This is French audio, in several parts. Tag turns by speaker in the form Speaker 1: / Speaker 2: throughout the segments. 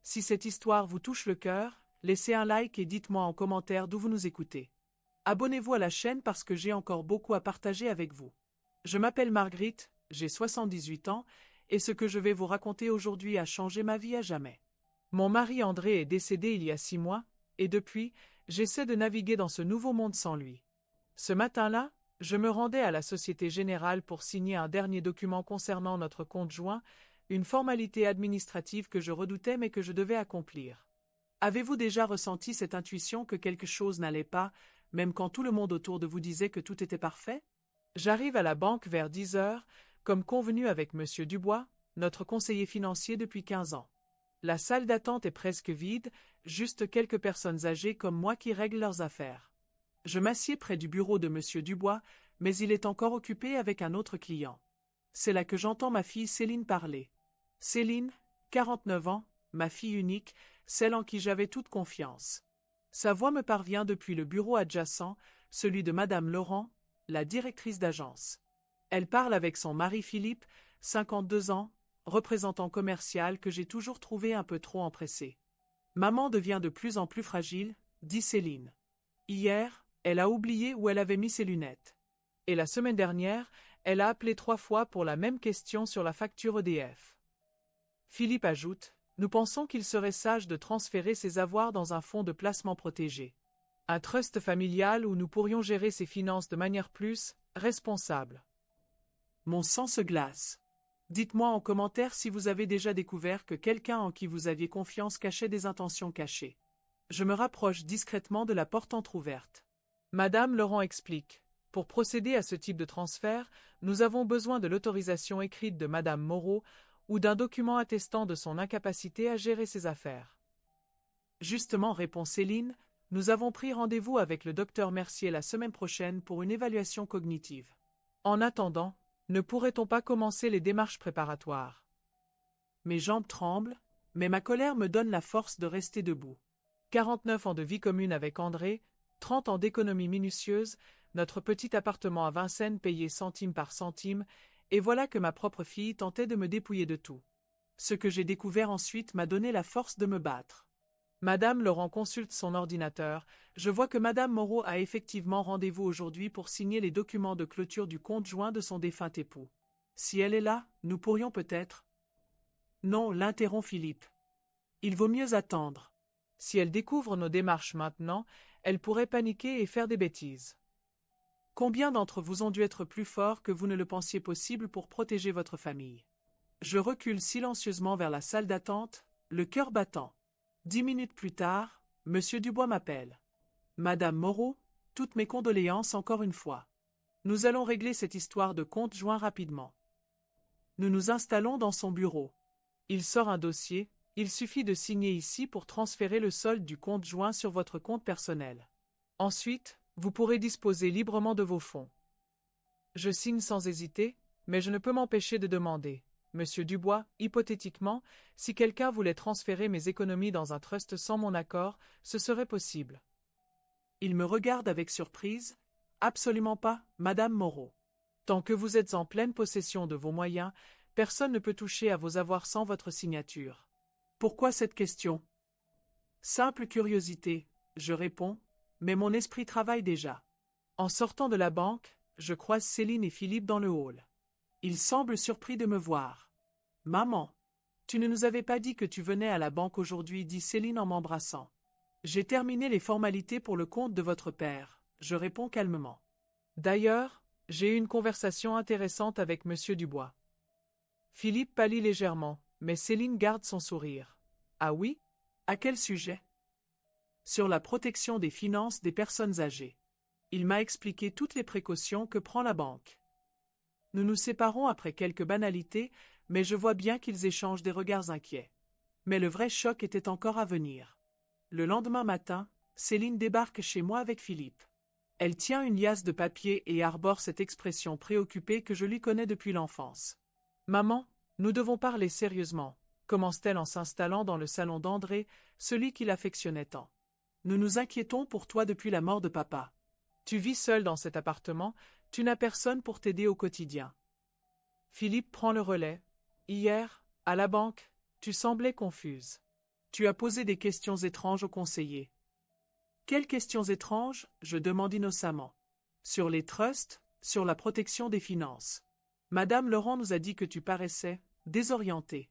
Speaker 1: Si cette histoire vous touche le cœur, laissez un like et dites-moi en commentaire d'où vous nous écoutez. Abonnez-vous à la chaîne parce que j'ai encore beaucoup à partager avec vous. Je m'appelle Marguerite, j'ai 78 ans, et ce que je vais vous raconter aujourd'hui a changé ma vie à jamais. Mon mari André est décédé il y a 6 mois, et depuis, j'essaie de naviguer dans ce nouveau monde sans lui. Ce matin-là, je me rendais à la Société Générale pour signer un dernier document concernant notre compte joint, une formalité administrative que je redoutais mais que je devais accomplir. Avez-vous déjà ressenti cette intuition que quelque chose n'allait pas, même quand tout le monde autour de vous disait que tout était parfait? J'arrive à la banque vers 10 heures, comme convenu avec Monsieur Dubois, notre conseiller financier depuis 15 ans. La salle d'attente est presque vide, juste quelques personnes âgées comme moi qui règlent leurs affaires. Je m'assieds près du bureau de Monsieur Dubois, mais il est encore occupé avec un autre client. C'est là que j'entends ma fille Céline parler. Céline, 49 ans, ma fille unique, celle en qui j'avais toute confiance. Sa voix me parvient depuis le bureau adjacent, celui de Madame Laurent, la directrice d'agence. Elle parle avec son mari Philippe, 52 ans, représentant commercial que j'ai toujours trouvé un peu trop empressé. Maman devient de plus en plus fragile, dit Céline. Hier, elle a oublié où elle avait mis ses lunettes. Et la semaine dernière, elle a appelé 3 fois pour la même question sur la facture EDF. Philippe ajoute, nous pensons qu'il serait sage de transférer ses avoirs dans un fonds de placement protégé. Un trust familial où nous pourrions gérer ses finances de manière plus responsable. Mon sang se glace. Dites-moi en commentaire si vous avez déjà découvert que quelqu'un en qui vous aviez confiance cachait des intentions cachées. Je me rapproche discrètement de la porte entr'ouverte. Madame Laurent explique. Pour procéder à ce type de transfert, nous avons besoin de l'autorisation écrite de Madame Moreau ou d'un document attestant de son incapacité à gérer ses affaires. Justement, répond Céline, nous avons pris rendez-vous avec le docteur Mercier la semaine prochaine pour une évaluation cognitive. En attendant, ne pourrait-on pas commencer les démarches préparatoires? Mes jambes tremblent, mais ma colère me donne la force de rester debout. 49 ans de vie commune avec André, 30 ans d'économie minutieuse, notre petit appartement à Vincennes payé centime par centime, et voilà que ma propre fille tentait de me dépouiller de tout. Ce que j'ai découvert ensuite m'a donné la force de me battre. Madame Laurent consulte son ordinateur, je vois que Madame Moreau a effectivement rendez-vous aujourd'hui pour signer les documents de clôture du compte joint de son défunt époux. Si elle est là, nous pourrions peut-être… Non, l'interrompt Philippe. Il vaut mieux attendre. Si elle découvre nos démarches maintenant, elle pourrait paniquer et faire des bêtises. Combien d'entre vous ont dû être plus forts que vous ne le pensiez possible pour protéger votre famille? Je recule silencieusement vers la salle d'attente, le cœur battant. 10 minutes plus tard, Monsieur Dubois m'appelle. Madame Moreau, toutes mes condoléances encore une fois. Nous allons régler cette histoire de compte joint rapidement. Nous nous installons dans son bureau. Il sort un dossier, il suffit de signer ici pour transférer le solde du compte joint sur votre compte personnel. Ensuite, vous pourrez disposer librement de vos fonds. Je signe sans hésiter, mais je ne peux m'empêcher de demander. Monsieur Dubois, hypothétiquement, si quelqu'un voulait transférer mes économies dans un trust sans mon accord, ce serait possible. Il me regarde avec surprise. Absolument pas, Madame Moreau. Tant que vous êtes en pleine possession de vos moyens, personne ne peut toucher à vos avoirs sans votre signature. Pourquoi cette question? Simple curiosité, je réponds, mais mon esprit travaille déjà. En sortant de la banque, je croise Céline et Philippe dans le hall. Ils semblent surpris de me voir. « Maman, tu ne nous avais pas dit que tu venais à la banque aujourd'hui, dit Céline en m'embrassant. J'ai terminé les formalités pour le compte de votre père, je réponds calmement. D'ailleurs, j'ai eu une conversation intéressante avec Monsieur Dubois. Philippe pâlit légèrement, mais Céline garde son sourire. Ah oui? À quel sujet? Sur la protection des finances des personnes âgées. Il m'a expliqué toutes les précautions que prend la banque. Nous nous séparons après quelques banalités, mais je vois bien qu'ils échangent des regards inquiets. Mais le vrai choc était encore à venir. Le lendemain matin, Céline débarque chez moi avec Philippe. Elle tient une liasse de papier et arbore cette expression préoccupée que je lui connais depuis l'enfance. « Maman, nous devons parler sérieusement », commence-t-elle en s'installant dans le salon d'André, celui qui l'affectionnait tant. « Nous nous inquiétons pour toi depuis la mort de papa. Tu vis seul dans cet appartement, tu n'as personne pour t'aider au quotidien. » Philippe prend le relais. « Hier, à la banque, tu semblais confuse. Tu as posé des questions étranges au conseiller. Quelles questions étranges? Je demande innocemment. Sur les trusts, sur la protection des finances. Madame Laurent nous a dit que tu paraissais désorienté.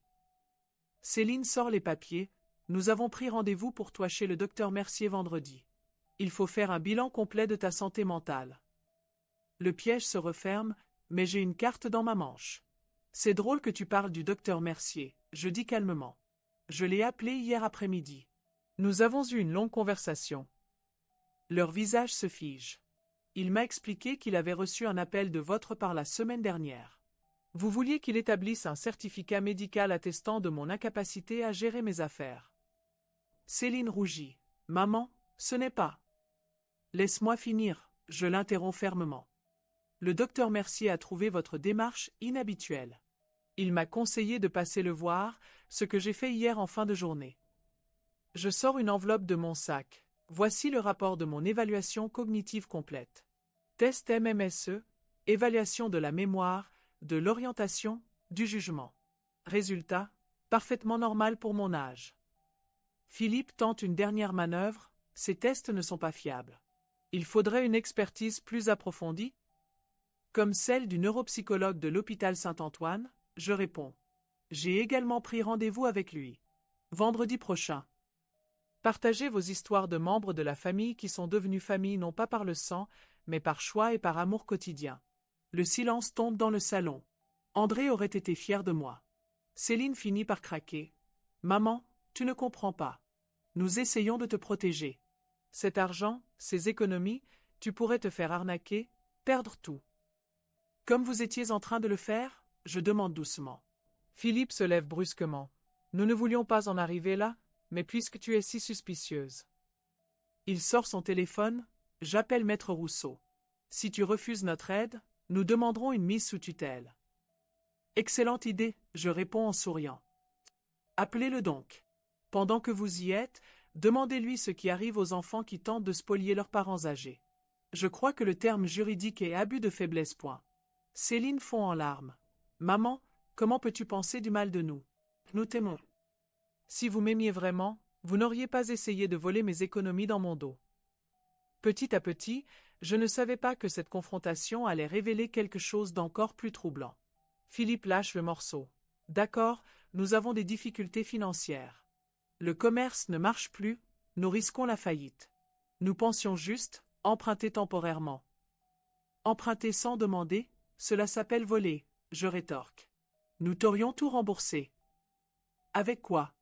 Speaker 1: Céline sort les papiers. Nous avons pris rendez-vous pour toi chez le docteur Mercier vendredi. Il faut faire un bilan complet de ta santé mentale. Le piège se referme, mais j'ai une carte dans ma manche. C'est drôle que tu parles du docteur Mercier, je dis calmement. Je l'ai appelé hier après-midi. Nous avons eu une longue conversation. Leur visage se fige. Il m'a expliqué qu'il avait reçu un appel de votre part la semaine dernière. Vous vouliez qu'il établisse un certificat médical attestant de mon incapacité à gérer mes affaires. Céline rougit. Maman, ce n'est pas. Laisse-moi finir, je l'interromps fermement. Le docteur Mercier a trouvé votre démarche inhabituelle. Il m'a conseillé de passer le voir, ce que j'ai fait hier en fin de journée. Je sors une enveloppe de mon sac. Voici le rapport de mon évaluation cognitive complète. Test MMSE, évaluation de la mémoire, de l'orientation, du jugement. Résultat, parfaitement normal pour mon âge. Philippe tente une dernière manœuvre, ces tests ne sont pas fiables. Il faudrait une expertise plus approfondie? Comme celle du neuropsychologue de l'hôpital Saint-Antoine, je réponds. J'ai également pris rendez-vous avec lui. Vendredi prochain. Partagez vos histoires de membres de la famille qui sont devenus famille non pas par le sang, mais par choix et par amour quotidien. Le silence tombe dans le salon. André aurait été fier de moi. Céline finit par craquer. Maman, tu ne comprends pas. Nous essayons de te protéger. Cet argent, ces économies, tu pourrais te faire arnaquer, perdre tout. Comme vous étiez en train de le faire, je demande doucement. Philippe se lève brusquement. Nous ne voulions pas en arriver là, mais puisque tu es si suspicieuse. Il sort son téléphone, j'appelle Maître Rousseau. Si tu refuses notre aide, nous demanderons une mise sous tutelle. Excellente idée, je réponds en souriant. Appelez-le donc. Pendant que vous y êtes, demandez-lui ce qui arrive aux enfants qui tentent de spolier leurs parents âgés. Je crois que le terme juridique est abus de faiblesse. Céline fond en larmes. Maman, comment peux-tu penser du mal de nous? Nous t'aimons. Si vous m'aimiez vraiment, vous n'auriez pas essayé de voler mes économies dans mon dos. Petit à petit, je ne savais pas que cette confrontation allait révéler quelque chose d'encore plus troublant. Philippe lâche le morceau. D'accord, nous avons des difficultés financières. Le commerce ne marche plus, nous risquons la faillite. Nous pensions juste emprunter temporairement. Emprunter sans demander, cela s'appelle voler, je rétorque. Nous t'aurions tout remboursé. Avec quoi?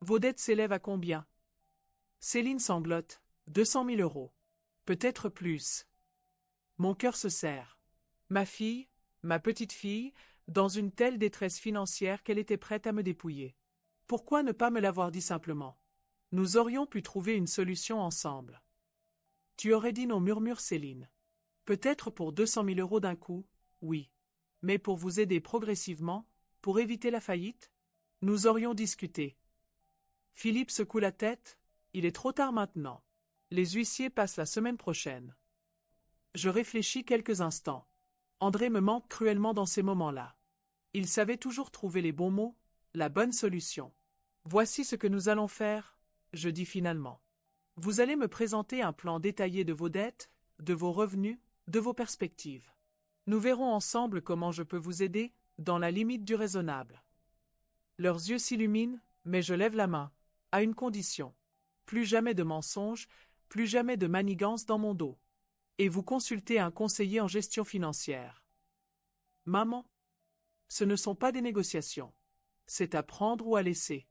Speaker 1: Vos dettes s'élèvent à combien? Céline sanglote. 200 000 euros. Peut-être plus. Mon cœur se serre. Ma fille, ma petite fille, dans une telle détresse financière qu'elle était prête à me dépouiller. Pourquoi ne pas me l'avoir dit simplement? Nous aurions pu trouver une solution ensemble. Tu aurais dit non, murmure Céline. Peut-être pour 200 000 euros d'un coup, oui. Mais pour vous aider progressivement, pour éviter la faillite? Nous aurions discuté. Philippe secoue la tête. Il est trop tard maintenant. Les huissiers passent la semaine prochaine. Je réfléchis quelques instants. André me manque cruellement dans ces moments-là. Il savait toujours trouver les bons mots, la bonne solution. Voici ce que nous allons faire, je dis finalement. Vous allez me présenter un plan détaillé de vos dettes, de vos revenus, de vos perspectives. Nous verrons ensemble comment je peux vous aider, dans la limite du raisonnable. Leurs yeux s'illuminent, mais je lève la main, à une condition. Plus jamais de mensonges, plus jamais de manigances dans mon dos. Et vous consultez un conseiller en gestion financière. Maman, ce ne sont pas des négociations. C'est à prendre ou à laisser.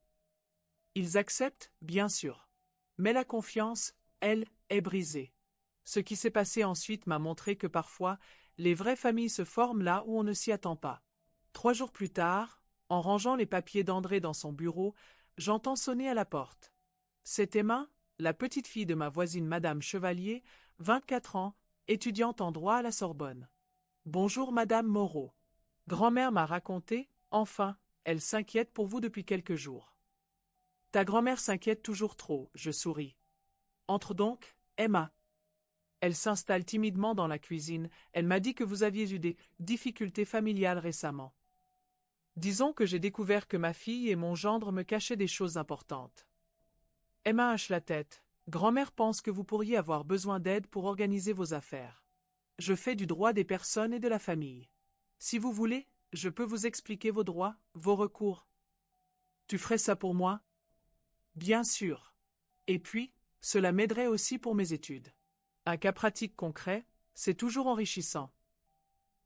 Speaker 1: Ils acceptent, bien sûr. Mais la confiance, elle, est brisée. Ce qui s'est passé ensuite m'a montré que parfois, les vraies familles se forment là où on ne s'y attend pas. 3 jours plus tard, en rangeant les papiers d'André dans son bureau, j'entends sonner à la porte. C'est Emma, la petite fille de ma voisine Madame Chevalier, 24 ans, étudiante en droit à la Sorbonne. Bonjour Madame Moreau. Grand-mère m'a raconté, enfin, elle s'inquiète pour vous depuis quelques jours. Ta grand-mère s'inquiète toujours trop, je souris. Entre donc, Emma. Elle s'installe timidement dans la cuisine, elle m'a dit que vous aviez eu des difficultés familiales récemment. Disons que j'ai découvert que ma fille et mon gendre me cachaient des choses importantes. Emma hoche la tête. Grand-mère pense que vous pourriez avoir besoin d'aide pour organiser vos affaires. Je fais du droit des personnes et de la famille. Si vous voulez, je peux vous expliquer vos droits, vos recours. Tu ferais ça pour moi? Bien sûr. Et puis, cela m'aiderait aussi pour mes études. Un cas pratique concret, c'est toujours enrichissant.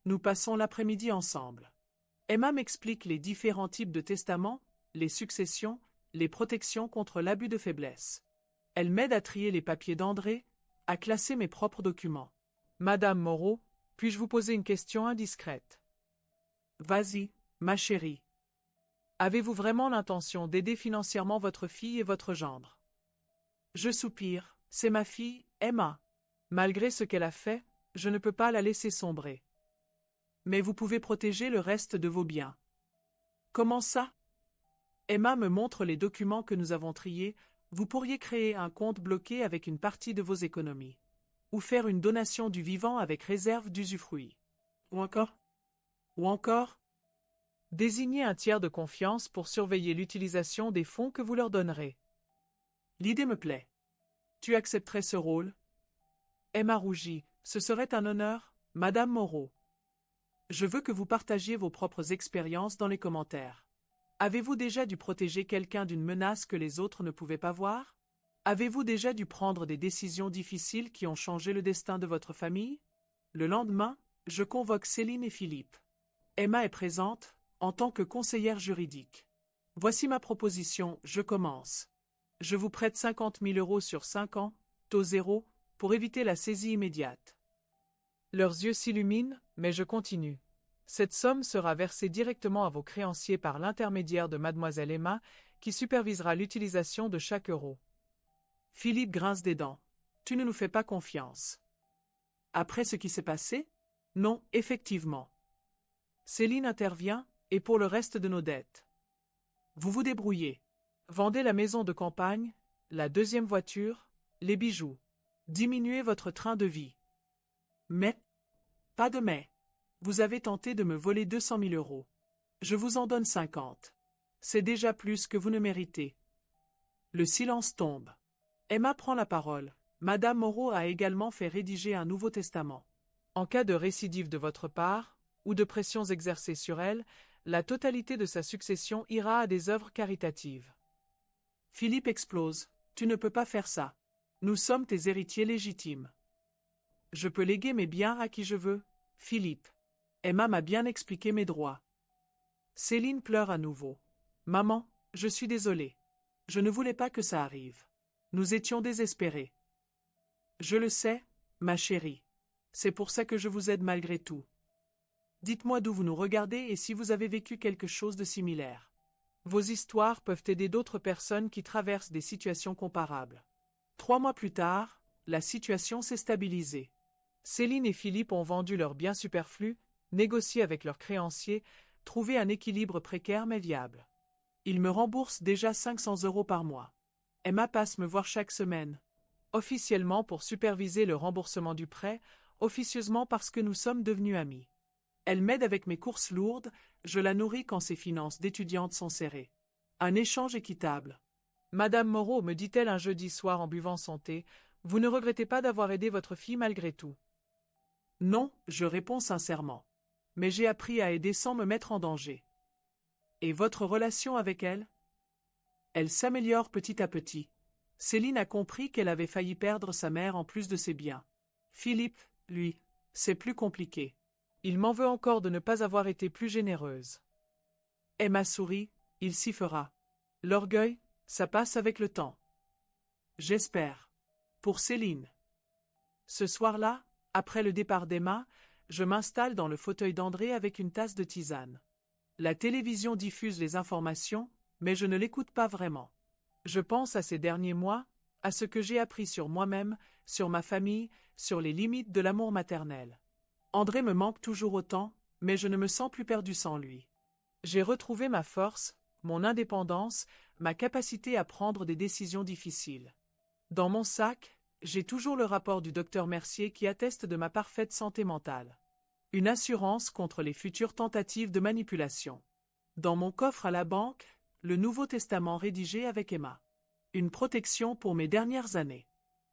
Speaker 1: Nous passons l'après-midi ensemble. Emma m'explique les différents types de testaments, les successions, les protections contre l'abus de faiblesse. Elle m'aide à trier les papiers d'André, à classer mes propres documents. Madame Moreau, puis-je vous poser une question indiscrète? Vas-y, ma chérie. Avez-vous vraiment l'intention d'aider financièrement votre fille et votre gendre? Je soupire, c'est ma fille, Emma. Malgré ce qu'elle a fait, je ne peux pas la laisser sombrer. Mais vous pouvez protéger le reste de vos biens. Comment ça? Emma me montre les documents que nous avons triés. Vous pourriez créer un compte bloqué avec une partie de vos économies. Ou faire une donation du vivant avec réserve d'usufruit. Ou encore, désigner un tiers de confiance pour surveiller l'utilisation des fonds que vous leur donnerez. L'idée me plaît. Tu accepterais ce rôle? Emma rougit. Ce serait un honneur, Madame Moreau. Je veux que vous partagiez vos propres expériences dans les commentaires. Avez-vous déjà dû protéger quelqu'un d'une menace que les autres ne pouvaient pas voir? Avez-vous déjà dû prendre des décisions difficiles qui ont changé le destin de votre famille? Le lendemain, je convoque Céline et Philippe. Emma est présente, en tant que conseillère juridique. Voici ma proposition, je commence. Je vous prête 50 000 € sur 5 ans, taux zéro, pour éviter la saisie immédiate. Leurs yeux s'illuminent, mais je continue. Cette somme sera versée directement à vos créanciers par l'intermédiaire de mademoiselle Emma, qui supervisera l'utilisation de chaque euro. Philippe grince des dents. Tu ne nous fais pas confiance. Après ce qui s'est passé? Non, effectivement. Céline intervient, et pour le reste de nos dettes. Vous vous débrouillez. Vendez la maison de campagne, la deuxième voiture, les bijoux. Diminuez votre train de vie. Mais, pas de mais. Vous avez tenté de me voler 200 000 €. Je vous en donne 50. C'est déjà plus que vous ne méritez. Le silence tombe. Emma prend la parole. Madame Moreau a également fait rédiger un nouveau testament. En cas de récidive de votre part, ou de pressions exercées sur elle, la totalité de sa succession ira à des œuvres caritatives. Philippe explose. Tu ne peux pas faire ça. Nous sommes tes héritiers légitimes. Je peux léguer mes biens à qui je veux, Philippe. Emma m'a bien expliqué mes droits. Céline pleure à nouveau. Maman, je suis désolée. Je ne voulais pas que ça arrive. Nous étions désespérés. Je le sais, ma chérie. C'est pour ça que je vous aide malgré tout. Dites-moi d'où vous nous regardez et si vous avez vécu quelque chose de similaire. Vos histoires peuvent aider d'autres personnes qui traversent des situations comparables. 3 mois plus tard, la situation s'est stabilisée. Céline et Philippe ont vendu leurs biens superflus, négocié avec leurs créanciers, trouvé un équilibre précaire mais viable. Ils me remboursent déjà 500 € par mois. Emma passe me voir chaque semaine. Officiellement pour superviser le remboursement du prêt, officieusement parce que nous sommes devenus amis. Elle m'aide avec mes courses lourdes, je la nourris quand ses finances d'étudiante sont serrées. Un échange équitable. Madame Moreau, me dit-elle un jeudi soir en buvant son thé, vous ne regrettez pas d'avoir aidé votre fille malgré tout? Non, je réponds sincèrement. Mais j'ai appris à aider sans me mettre en danger. Et votre relation avec elle? Elle s'améliore petit à petit. Céline a compris qu'elle avait failli perdre sa mère en plus de ses biens. Philippe, lui, c'est plus compliqué. Il m'en veut encore de ne pas avoir été plus généreuse. Emma sourit, il s'y fera. L'orgueil, ça passe avec le temps. J'espère. Pour Céline. Ce soir-là, après le départ d'Emma, je m'installe dans le fauteuil d'André avec une tasse de tisane. La télévision diffuse les informations, mais je ne l'écoute pas vraiment. Je pense à ces derniers mois, à ce que j'ai appris sur moi-même, sur ma famille, sur les limites de l'amour maternel. André me manque toujours autant, mais je ne me sens plus perdu sans lui. J'ai retrouvé ma force, mon indépendance, ma capacité à prendre des décisions difficiles. Dans mon sac, j'ai toujours le rapport du docteur Mercier qui atteste de ma parfaite santé mentale. Une assurance contre les futures tentatives de manipulation. Dans mon coffre à la banque, le Nouveau Testament rédigé avec Emma. Une protection pour mes dernières années.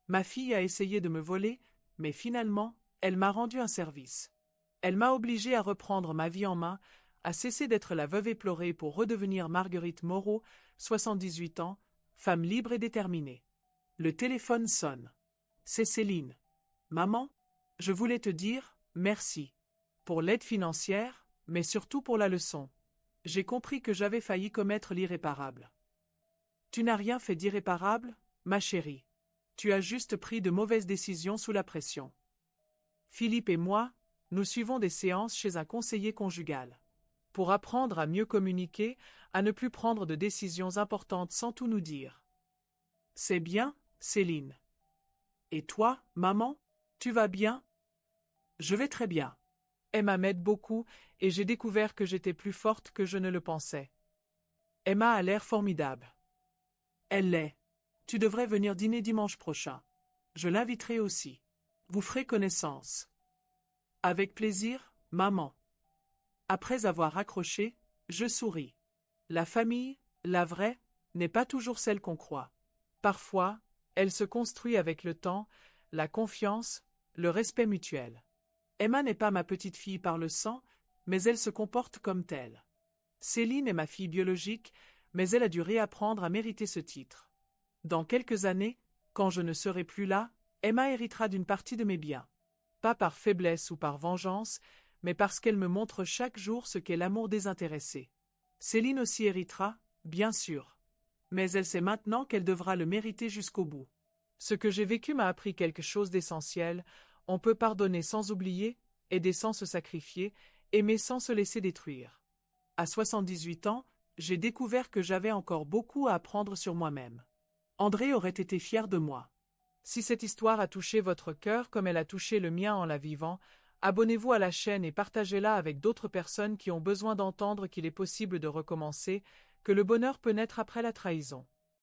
Speaker 1: Ma fille a essayé de me voler, mais finalement, elle m'a rendu un service. Elle m'a obligé à reprendre ma vie en main, à cesser d'être la veuve éplorée pour redevenir Marguerite Moreau, 78 ans, femme libre et déterminée. Le téléphone sonne. C'est Céline. Maman, je voulais te dire merci. Pour l'aide financière, mais surtout pour la leçon. J'ai compris que j'avais failli commettre l'irréparable. Tu n'as rien fait d'irréparable, ma chérie. Tu as juste pris de mauvaises décisions sous la pression. Philippe et moi, nous suivons des séances chez un conseiller conjugal. Pour apprendre à mieux communiquer, à ne plus prendre de décisions importantes sans tout nous dire. C'est bien, Céline. Et toi, maman, tu vas bien? Je vais très bien. Emma m'aide beaucoup et j'ai découvert que j'étais plus forte que je ne le pensais. Emma a l'air formidable. Elle l'est. Tu devrais venir dîner dimanche prochain. Je l'inviterai aussi. Vous ferez connaissance. Avec plaisir, maman. Après avoir raccroché, je souris. La famille, la vraie, n'est pas toujours celle qu'on croit. Parfois, elle se construit avec le temps, la confiance, le respect mutuel. Emma n'est pas ma petite fille par le sang, mais elle se comporte comme telle. Céline est ma fille biologique, mais elle a dû réapprendre à mériter ce titre. Dans quelques années, quand je ne serai plus là, Emma héritera d'une partie de mes biens. Pas par faiblesse ou par vengeance, mais parce qu'elle me montre chaque jour ce qu'est l'amour désintéressé. Céline aussi héritera, bien sûr. Mais elle sait maintenant qu'elle devra le mériter jusqu'au bout. Ce que j'ai vécu m'a appris quelque chose d'essentiel. On peut pardonner sans oublier, aider sans se sacrifier, aimer sans se laisser détruire. À 78 ans, j'ai découvert que j'avais encore beaucoup à apprendre sur moi-même. André aurait été fier de moi. Si cette histoire a touché votre cœur comme elle a touché le mien en la vivant, abonnez-vous à la chaîne et partagez-la avec d'autres personnes qui ont besoin d'entendre qu'il est possible de recommencer, que le bonheur peut naître après la trahison.